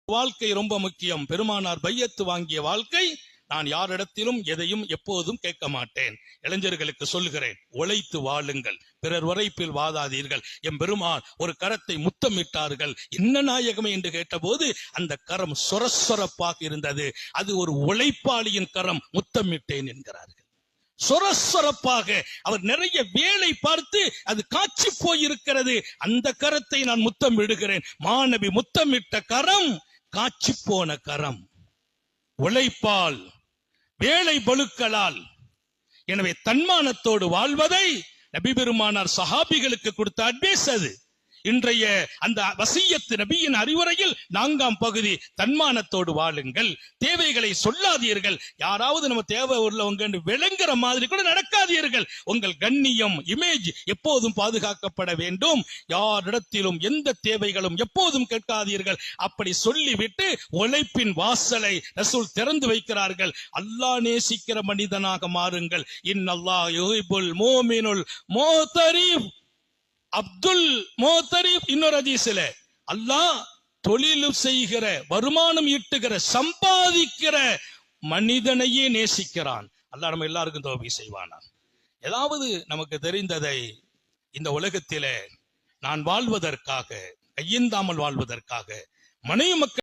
வாழ்க்கை ரொம்ப முக்கியம். பெருமானார் பையத்து வாங்கிய வாழ்க்கை. நான் யாரிடத்திலும் எதையும் எப்போதும் கேட்க மாட்டேன். இளைஞர்களுக்கு சொல்லுகிறேன், உழைத்து வாழுங்கள், பிறர் உரைப்பில் வாதாதீர்கள். என் பெருமான் ஒரு கரத்தை முத்தமிட்டார்கள். என்ன நாயகமே என்று கேட்டபோது அந்த கரம் சொரசொரப்பாக இருந்தது. அது ஒரு உழைப்பாளியின் கரம். முத்தமிட்டேன் என்கிறார்கள். சொரசொரப்பாக அவர் நிறைய வேலை பார்த்து அது காட்சி போயிருக்கிறது. அந்த கரத்தை நான் முத்தம் விடுகிறேன். மாணவி முத்தமிட்ட கரம் காட்சி போன கரம். உழைப்பால், வேலை பளுக்களால். எனவே தன்மானத்தோடு வாழ்வதை நபி பெருமானார் சஹாபிகளுக்கு கொடுத்த அட்வைஸ் அது. இன்றைய அந்த வசியத்து நபியின் அறிவுரையில் 4ஆம் பகுதி, தன்மானத்தோடு வாழுங்கள், தேவைகளை சொல்லாதீர்கள். யாராவது நம்ம தேவை உள்ளவங்க விளங்குற மாதிரி கூட நடக்காதீர்கள். உங்கள் கண்ணியம், இமேஜ் எப்போதும் பாதுகாக்கப்பட வேண்டும். யாரிடத்திலும் எந்த தேவைகளும் எப்போதும் கேட்காதீர்கள். அப்படி சொல்லிவிட்டு உழைப்பின் வாசலை ரசூல் திறந்து வைக்கிறார்கள். அல்லாஹ் நேசிக்கிற மனிதனாக மாறுங்கள். இன்னல்லாஹ் யுஹிப்புல் முஃமினுல் முஹ்தரிஃப். அப்துல் மோத்தரிப் இன்னொரு ஹதீஸ்ல, அல்லாஹ் தொழில் செய்கிற, வருமானம் ஈட்டுகிற, சம்பாதிக்கிற மனிதனையே நேசிக்கிறான். அல்லாஹ் நம்ம எல்லாருக்கும் தௌபீக் செய்வானா. ஏதாவது நமக்கு தெரிந்ததை இந்த உலகத்திலே நான் வாழ்வதற்காக, கையேந்தாமல் வாழ்வதற்காக, மனைவி மக்கள்